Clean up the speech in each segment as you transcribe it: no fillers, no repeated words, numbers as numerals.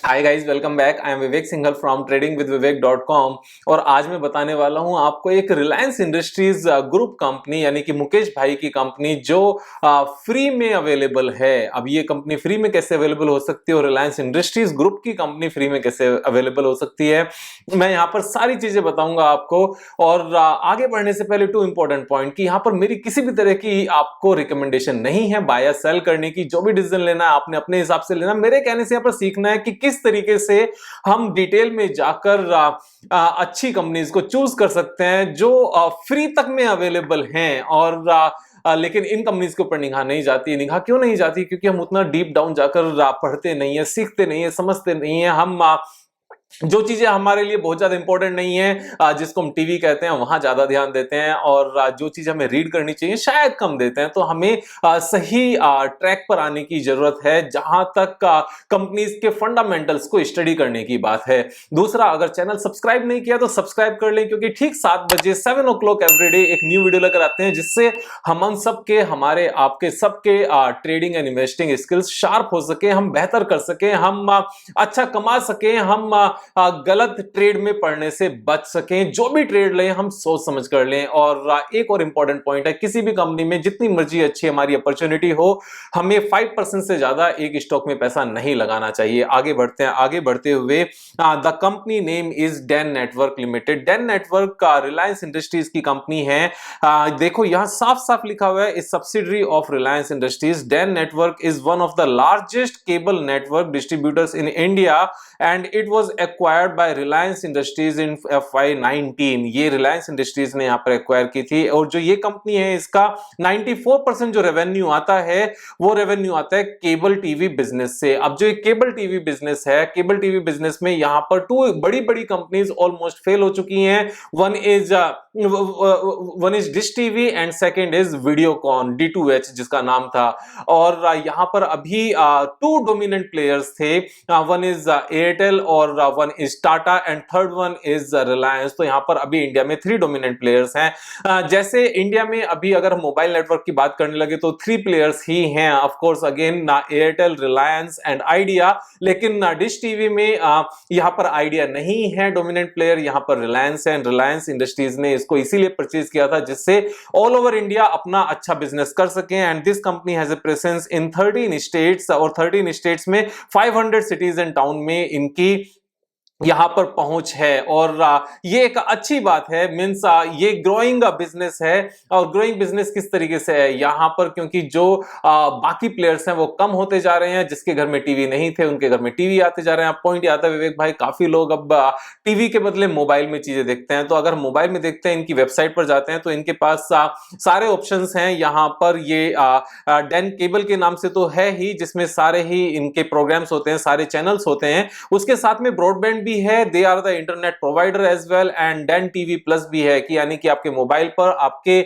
Hi guys, welcome back. I am Vivek Singhal from tradingwithvivek.com। और आज मैं बताने वाला हूं आपको एक रिलायंस इंडस्ट्रीज ग्रुप कंपनी यानी कि मुकेश भाई की कंपनी जो फ्री में अवेलेबल है। अब ये कंपनी फ्री में कैसे अवेलेबल हो सकती है और रिलायंस इंडस्ट्रीज ग्रुप की कंपनी फ्री में कैसे अवेलेबल हो सकती है, मैं यहाँ पर सारी चीजें बताऊंगा आपको। और आगे बढ़ने से पहले टू इंपॉर्टेंट पॉइंट कि यहाँ पर मेरी किसी भी तरह की आपको रिकमेंडेशन नहीं है बाय या सेल करने की। जो भी डिसीजन लेना है आपने अपने हिसाब से लेना। मेरे कहने से यहाँ पर सीखना है कि किस तरीके से हम डिटेल में जाकर अच्छी कंपनीज को चूज कर सकते हैं जो फ्री तक में अवेलेबल हैं। और लेकिन इन कंपनीज के ऊपर निगाह नहीं जाती। निगाह क्यों नहीं जाती? क्योंकि हम उतना डीप डाउन जाकर पढ़ते नहीं है, सीखते नहीं है, समझते नहीं है। हम जो चीजें हमारे लिए बहुत ज्यादा इंपॉर्टेंट नहीं है, जिसको हम टीवी कहते हैं, वहां ज्यादा ध्यान देते हैं। और जो चीज हमें रीड करनी चाहिए शायद कम देते हैं। तो हमें सही ट्रैक पर आने की जरूरत है जहां तक कंपनीज के फंडामेंटल्स को स्टडी करने की बात है। दूसरा, अगर चैनल सब्सक्राइब नहीं किया तो सब्सक्राइब कर लें, क्योंकि ठीक 7 बजे 7 o'clock एवरीडे एक न्यू वीडियो लेकर आते हैं जिससे हम सबके, हमारे आपके सबके trading and investing skills sharp हो सके, हम बेहतर कर सके, हम अच्छा कमा सके, हम गलत ट्रेड में पड़ने से बच सकें। जो भी ट्रेड लें हम सोच समझ कर लें। और एक और इंपॉर्टेंट पॉइंट है, किसी भी कंपनी में जितनी मर्जी अच्छी हमारी अपॉर्चुनिटी हो, हमें 5% से ज्यादा एक स्टॉक में पैसा नहीं लगाना चाहिए। आगे बढ़ते हैं। आगे बढ़ते हुए, the company name is Dan network limited. Dan network का रिलायंस इंडस्ट्रीज की कंपनी है। देखो यहां साफ साफ लिखा हुआ है, is subsidiary of Reliance industries. Dan network is one of the largest cable network distributors in India and it was acquired by Reliance industries in FY19। ये रिलायंस इंडस्ट्रीज ने यहां पर एक्वायर की थी। और जो ये कंपनी है, इसका 94% जो रेवेन्यू आता है वो रेवेन्यू आता है केबल टीवी बिजनेस से। अब जो केबल टीवी बिजनेस है, केबल टीवी बिजनेस में यहां पर टू बड़ी बड़ी कंपनीज ऑलमोस्ट फेल हो चुकी हैं। One is dish TV and second is Videocon, D2H जिसका नाम था। और यहां पर अभी टू डोमिनेंट प्लेयर्स थे। वन इज एयरटेल और one is Tata and third one is Reliance. तो यहां पर अभी इंडिया में 3 डोमिनेंट प्लेयर्स हैं। जैसे इंडिया में अभी अगर हम मोबाइल नेटवर्क की बात करने लगे तो 3 प्लेयर्स ही हैं, of course again Airtel, Reliance and idea. लेकिन डिश टीवी में यहां पर आइडिया नहीं है डोमिनेंट प्लेयर, यहां पर रिलायंस है। एंड रिलायंस इंडस्ट्रीज ने इसको इसीलिए परचेज किया था जिससे ऑल ओवर इंडिया अपना अच्छा बिजनेस कर सके। And this company has a presence in 13 states और 13 स्टेट्स में 500 सिटीज एंड टाउन में इनकी यहां पर पहुंच है। और ये एक अच्छी बात है, मींस ये ग्रोइंग बिजनेस है। और ग्रोइंग बिजनेस किस तरीके से है यहां पर, क्योंकि जो बाकी प्लेयर्स हैं वो कम होते जा रहे हैं। जिसके घर में टीवी नहीं थे उनके घर में टीवी आते जा रहे हैं। पॉइंट ये आता है विवेक भाई, काफी लोग अब टीवी के बदले मोबाइल में चीजें देखते हैं। तो अगर मोबाइल में देखते हैं, इनकी वेबसाइट पर जाते हैं तो इनके पास सारे ऑप्शंस हैं। यहां पर ये डैन केबल के नाम से तो है ही, जिसमें सारे ही इनके प्रोग्राम्स होते हैं, सारे चैनल्स होते हैं। उसके साथ में ब्रॉडबैंड भी है, they are the internet provider as well. And Dan TV plus भी है, कि यानी कि आपके मोबाइल पर, आपके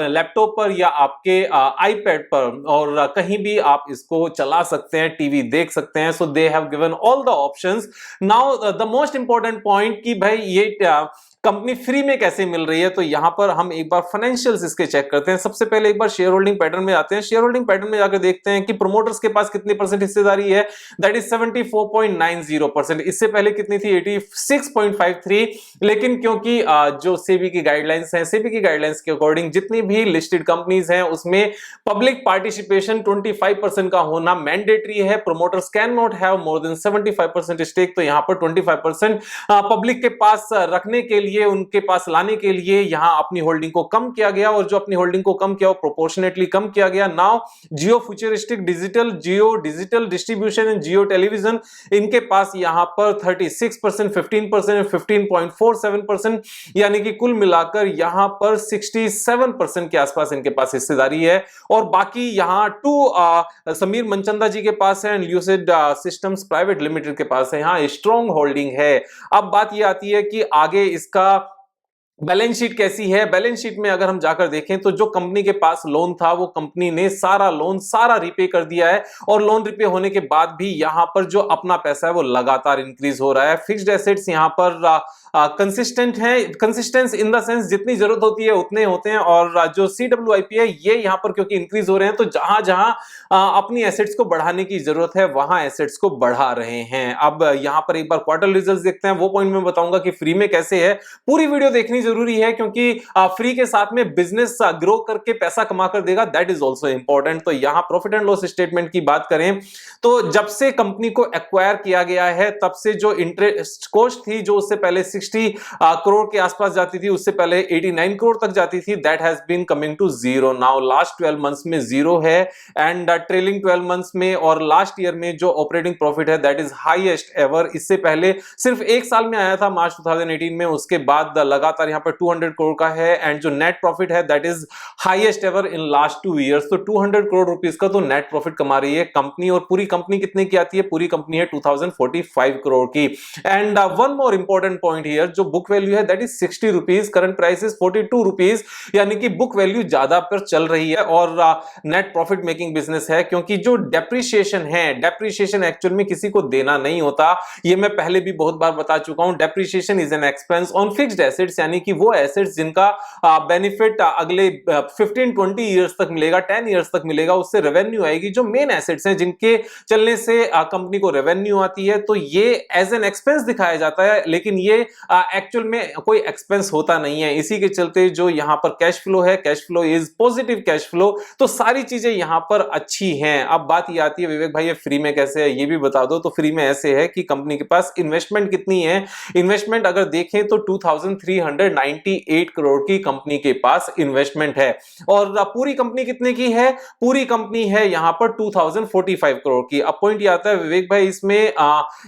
लैपटॉप पर या आपके आईपैड पर और कहीं भी आप इसको चला सकते हैं, टीवी देख सकते हैं। So they have given all the options. Now the most important point कि भाई ये कंपनी फ्री में कैसे मिल रही है। तो यहां पर हम एक बार फाइनेंशियल्स इसके चेक करते हैं। सबसे पहले एक बार शेयर होल्डिंग पैटर्न में आते हैं। शेयर होल्डिंग पैटर्न में जाकर देखते हैं कि प्रोमोटर्स के पास कितनी परसेंट हिस्सेदारी है। That is 74.90%। इससे पहले कितनी थी? 86.53। लेकिन क्योंकि जो सेबी की गाइडलाइंस हैं, सेबी की गाइडलाइंस के अकॉर्डिंग जितनी भी लिस्टेड कंपनीज हैं उसमें पब्लिक पार्टिसिपेशन 25% का होना मैंडेटरी है। Promoters can not have more than 75% stake. तो यहां पर 25% पब्लिक के पास रखने के लिए, उनके पास लाने के लिए यहां अपनी होल्डिंग को कम किया गया। और जो अपनी होल्डिंग को कम किया वो प्रोपोर्शनेटली कम किया गया। Now Jio futuristic digital, Jio digital distribution and Jio television, इनके पास यहां पर 36%, 15% 15.47%, यानी कि कुल मिलाकर यहां पर 67% के आसपास इनके पास हिस्सेदारी है। और बाकी यहां समीर मनचंदा जी के पास है, ल्यूसिड सिस्टम्स प्राइवेट लिमिटेड के पास है, यहां स्ट्रॉन्ग होल्डिंग है। अब बात यह आती है कि आगे इसका बैलेंस शीट कैसी है। बैलेंस शीट में अगर हम जाकर देखें तो जो कंपनी के पास लोन था वो कंपनी ने सारा लोन रिपे कर दिया है। और लोन रिपे होने के बाद भी यहां पर जो अपना पैसा है वो लगातार इंक्रीज हो रहा है। फिक्स्ड एसेट्स यहां पर कंसिस्टेंट है, कंसिस्टेंस इन द सेंस जितनी जरूरत होती है उतने होते हैं, और जो CWIP है ये यहां पर क्योंकि इंक्रीज हो रहे हैं तो जहां जहां अपनी एसेट्स को बढ़ाने की जरूरत है वहां एसेट्स को बढ़ा रहे हैं। अब यहां पर एक बार क्वार्टर रिजल्ट्स देखते हैं, वो पॉइंट मैं बताऊंगा कि फ्री में कैसे है। पूरी वीडियो देखनी जरूरी है क्योंकि फ्री के साथ में बिजनेस ग्रो करके पैसा कमा कर देगा, दैट इज ऑल्सो इंपॉर्टेंट। तो यहां प्रॉफिट एंड लॉस स्टेटमेंट की बात करें तो जब से कंपनी को एक्वायर किया गया है तब से जो इंटरेस्ट कॉस्ट थी जो उससे पहले 60 करोड़ के आसपास जाती थी, उससे पहले 89 करोड़ तक जाती थी, that has been coming to zero now. Last 12 months में जीरो है, एंड ट्रेलिंग 12 मंथ्स में और लास्ट ईयर में जो ऑपरेटिंग प्रॉफिट है दैट इज हाईएस्ट एवर। इससे पहले सिर्फ एक साल में आया था मार्च 2018 में, उसके बाद लगातार यहां पर 200 करोड़ का है, एंड जो नेट प्रॉफिट है that is highest ever in last 2 years. तो 200 करोड़ रुपीस का तो नेट प्रॉफिट कमा रही है कंपनी, और पूरी कंपनी कितने की आती है? पूरी कंपनी है 2045 करोड़ की। And one more important point here, जो बुक वैल्यू है that is 60 rupees, current price is 42 rupees, यानी कि बुक वैल्यू ज्यादा पर चल रही है और नेट प्रॉफिट मेकिंग बिजनेस है। क्योंकि जो डेप्रिसिएशन है, डेप्रिसिएशन एक्चुअल में किसी को देना नहीं होता, ये मैं पहले भी बहुत बार बता चुका हूं। Depreciation is an expense on fixed assets, यानी कि वो एसेट्स जिनका बेनिफिट अगले 15-20 ईयर्स तक मिलेगा, 10 ईयर्स तक मिलेगा, उससे रेवेन्यू आएगी। जो मेन एसेट्स हैं जिनके चलने से कंपनी को रेवेन्यू आती है, तो ये एज एन एक्सपेंस दिखाया जाता है, लेकिन ये एक्चुअल में कोई एक्सपेंस होता नहीं है। इसी के चलते जो यहां पर कैश फ्लो है, cash flow is positive cash flow, तो सारी चीजें यहां पर अच्छी हैं। अब बात ये आती है विवेक भाई ये फ्री में कैसे है, ये भी बता दो। तो फ्री में ऐसे है कि कंपनी के पास इन्वेस्टमेंट कितनी है, इन्वेस्टमेंट अगर देखें तो 2398 करोड़ की कंपनी के पास इन्वेस्टमेंट है। और पूरी कंपनी कितने की है? पूरी कंपनी है यहां पर 2045 करोड़ की। अब पॉइंट ये आता है विवेक भाई इसमें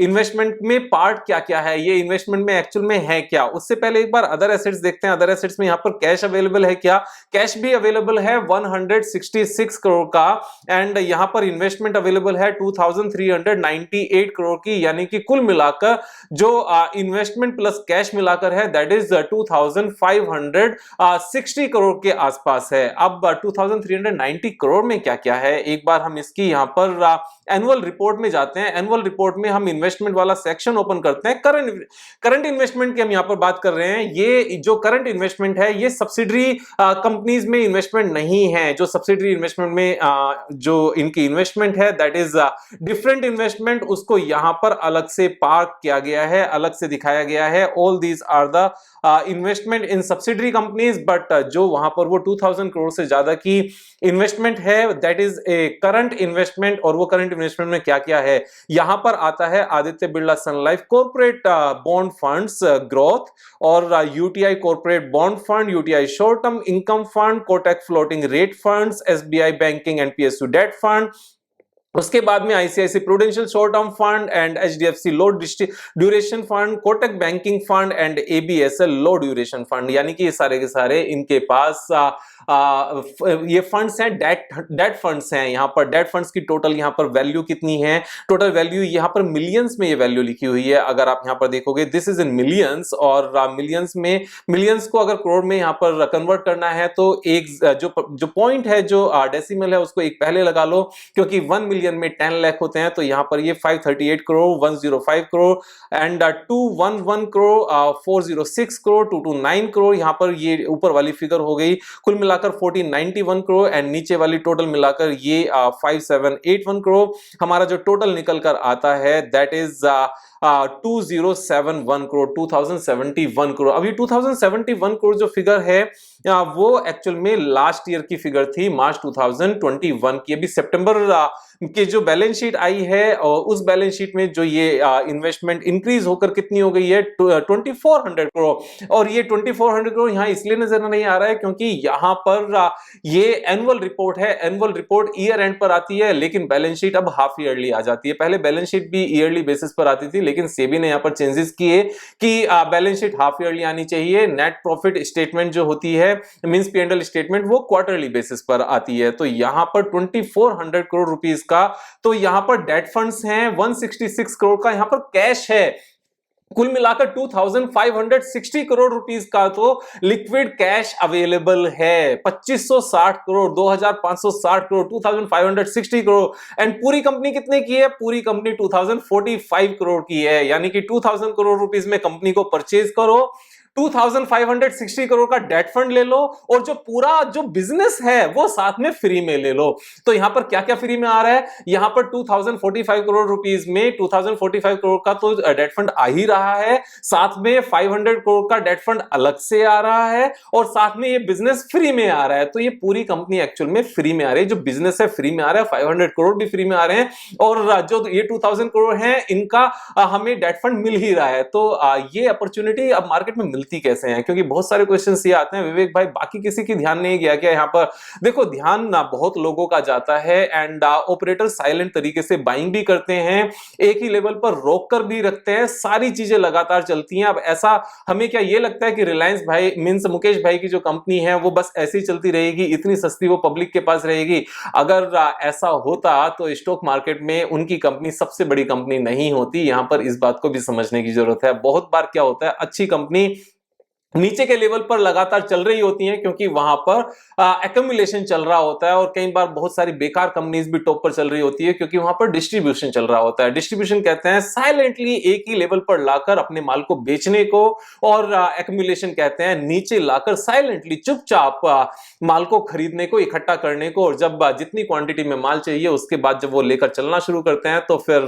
इन्वेस्टमेंट में पार्ट क्या क्या है, ये इन्वेस्टमेंट में एक्चुअल में है क्या? उससे पहले एक बार अदर एसेट्स देखते हैं। अदर एसेट्स में यहां पर कैश अवेलेबल है क्या? कैश भी अवेलेबल है 166 करोड़ का, एंड यहां पर इन्वेस्टमेंट अवेलेबल है 2398 करोड़ की, यानी कि कुल मिलाकर जो इन्वेस्टमेंट प्लस कैश मिलाकर है दैट इज 2560 करोड़ के आसपास है। अब 2390 करोड़ में क्या क्या है, एक बार हम इसकी यहां पर एनुअल रिपोर्ट में जाते हैं। एनुअल रिपोर्ट में हम इन्वेस्टमेंट वाला सेक्शन ओपन करते हैं। करंट इन्वेस्टमेंट की हम यहां पर बात कर रहे हैं। ये जो करंट इन्वेस्टमेंट है ये सब्सिडरी कंपनीज में इन्वेस्टमेंट नहीं है। जो सब्सिडरी इन्वेस्टमेंट में जो इनकी इन्वेस्टमेंट है दैट इज डिफरेंट इन्वेस्टमेंट, उसको यहां पर अलग से पार्क किया गया है, अलग से दिखाया गया है। All these are the investment in subsidiary companies, but जो वहां पर वो 2000 करोड़ से ज्यादा की इन्वेस्टमेंट है that is a current investment. और वो करंट इन्वेस्टमेंट में क्या क्या है, यहां पर आता है Aditya Birla sun life corporate bond funds growth, और UTI corporate bond fund, UTI short term income fund, Kotak floating rate funds, SBI banking and PSU debt fund. उसके बाद में ICICI prudential short term fund and HDFC low duration fund, Kotak banking fund and ABSL low duration fund, यानी कि ये सारे के सारे इनके पास ये फंड्स हैं, डेट फंड्स हैं। यहां पर डेट फंड्स की टोटल यहां पर वैल्यू कितनी है? टोटल वैल्यू यहां पर मिलियंस में ये वैल्यू लिखी हुई है। अगर आप यहां पर देखोगे दिस इज इन मिलियंस, और मिलियंस में मिलियंस को अगर करोड़ में यहां पर कन्वर्ट करना है तो एक जो पॉइंट है, जो डेसिमल है, उसको एक पहले लगा लो, क्योंकि 1 मिलियन में 10 लाख होते हैं। तो यहां पर ये 538 करोड़, 105 करोड़ एंड 211 करोड़, 406 करोड़, 229 करोड़, यहां पर ये ऊपर वाली फिगर हो गई। कुल मिलाकर 1491 करोड़ एंड नीचे वाली टोटल मिलाकर ये 5781 करोड़। हमारा जो टोटल निकल कर आता है दैट इज 2071 करोड़, 2071 करोड़। अभी 2071 करोड़ जो फिगर है वो एक्चुअल में लास्ट ईयर की फिगर थी, मार्च 2021 की। अभी सितंबर की जो बैलेंस शीट आई है और उस बैलेंस शीट में जो ये इन्वेस्टमेंट इंक्रीज होकर कितनी हो गई है 2400 करोड़। और ये 2400 करोड़ यहां इसलिए नजर नहीं आ रहा है क्योंकि यहां पर ये एनुअल रिपोर्ट है। एनुअल रिपोर्ट ईयर एंड पर आती है, लेकिन बैलेंस शीट अब हाफ ईयरली आ जाती है। पहले बैलेंस शीट भी ईयरली बेसिस पर आती थी, लेकिन सेबी ने यहां पर चेंजेस किए कि बैलेंस शीट हाफ ईयरली आनी चाहिए। नेट प्रॉफिट स्टेटमेंट जो होती है मींस पी&एल स्टेटमेंट, वो क्वार्टरली बेसिस पर आती है। तो यहां पर 2400 करोड़ रुपीस का तो यहां पर डेट फंड्स हैं, 166 करोड़ का यहां पर कैश है। कुल मिलाकर 2560 करोड़ रुपीस का तो लिक्विड कैश अवेलेबल है। 2560 करोड़, 2560 करोड़, 2560 करोड़। एंड पूरी कंपनी कितने की है? पूरी कंपनी 2045 करोड़ की है। यानी कि 2000 करोड़ रुपीस में कंपनी को परचेज करो, 2560 करोड़ का डेट फंड ले लो, और जो पूरा जो बिजनेस है वो साथ में फ्री में ले लो। तो यहां पर क्या क्या फ्री में आ रहा है? यहां पर 2045 करोड़ रुपीस में 2045 करोड़ का तो डेट फंड आ ही रहा है, साथ में 500 करोड़ का डेट फंड अलग से आ रहा है, और साथ में ये बिजनेस फ्री में आ रहा है। तो ये पूरी कंपनी एक्चुअल में फ्री में आ रही है। जो बिजनेस है फ्री में आ रहा है, 500 करोड़ भी फ्री में आ रहे हैं, और जो ये 2000 करोड़ है इनका हमें डेट फंड मिल ही रहा है। तो ये अपॉर्चुनिटी अब मार्केट में मिलती कैसे है? क्योंकि बहुत सारे क्वेश्चंस ये आते हैं, विवेक भाई बाकी किसी की ध्यान नहीं गया क्या यहाँ पर? देखो, ध्यान ना बहुत लोगों का जाता है, एंड ऑपरेटर साइलेंट तरीके से बाइंग भी करते हैं, एक ही लेवल पर रोक कर भी रखते हैं, सारी चीजें लगातार चलती हैं। अब ऐसा हमें क्या ये लगता है कि रिलायंस भाई मींस मुकेश भाई की जो कंपनी है वो बस ऐसी चलती रहेगी, इतनी सस्ती वो पब्लिक के पास रहेगी? अगर ऐसा होता तो स्टॉक मार्केट में उनकी कंपनी सबसे बड़ी कंपनी नहीं होती। यहां पर इस बात को भी समझने की जरूरत है। बहुत बार क्या होता है, अच्छी कंपनी नीचे के लेवल पर लगातार चल रही होती हैं, क्योंकि वहां पर एक्यूमुलेशन चल रहा होता है, और कई बार बहुत सारी बेकार कंपनीज भी टॉप पर चल रही होती है, क्योंकि वहां पर डिस्ट्रीब्यूशन चल रहा होता है। डिस्ट्रीब्यूशन कहते हैं साइलेंटली एक ही लेवल पर लाकर अपने माल को बेचने को, और एक्यूमुलेशन कहते हैं नीचे लाकर साइलेंटली चुपचाप माल को खरीदने को, इकट्ठा करने को, और जब जितनी क्वांटिटी में माल चाहिए उसके बाद जब वो लेकर चलना शुरू करते हैं तो फिर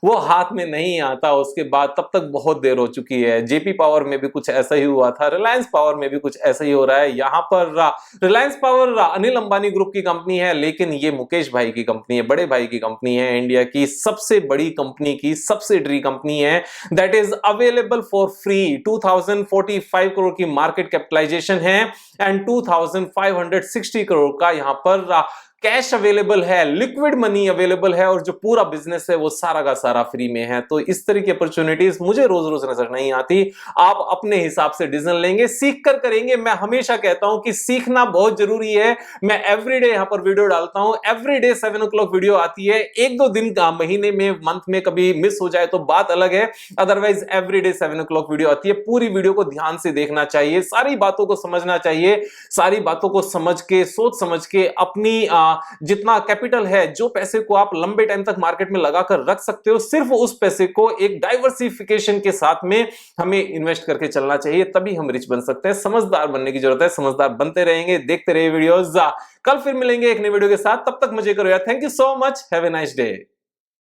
वो हाथ में नहीं आता उसके बाद, तब तक बहुत देर हो चुकी है। जेपी पावर में भी कुछ ऐसा ही हुआ था, रिलायंस पावर में भी कुछ ऐसा ही हो रहा है। यहां पर रिलायंस पावर अनिल अंबानी ग्रुप की कंपनी है, लेकिन ये मुकेश भाई की कंपनी है, बड़े भाई की कंपनी है, इंडिया की सबसे बड़ी कंपनी की सब्सिडरी कंपनी है, that is available for free. 2045 crore की मार्केट कैपिटलाइजेशन है, एंड 2560 करोड़ का यहां पर कैश अवेलेबल है, लिक्विड मनी अवेलेबल है, और जो पूरा बिजनेस है वो सारा का सारा फ्री में है। तो इस तरह की अपॉर्चुनिटीज मुझे रोज रोज नजर नहीं आती। आप अपने हिसाब से डिसीजन लेंगे, सीख कर करेंगे। मैं हमेशा कहता हूं कि सीखना बहुत जरूरी है। मैं एवरीडे यहां पर वीडियो डालता हूं, एवरीडे 7 o'clock वीडियो आती है। एक दो दिन का महीने में, मंथ में कभी मिस हो जाए तो बात अलग है, अदरवाइज एवरीडे 7 o'clock वीडियो आती है। पूरी वीडियो को ध्यान से देखना चाहिए, सारी बातों को समझना चाहिए, सारी बातों को समझ के, सोच समझ के अपनी जितना कैपिटल है, जो पैसे को आप लंबे टाइम तक मार्केट में लगाकर रख सकते हो, सिर्फ उस पैसे को एक डाइवर्सिफिकेशन के साथ में हमें इन्वेस्ट करके चलना चाहिए, तभी हम रिच बन सकते हैं। समझदार बनने की जरूरत है, समझदार बनते रहेंगे, देखते रहिए वीडियोस। कल फिर मिलेंगे एक नई वीडियो के साथ, तब तक मजे करो यार। Thank you so much, have a nice day.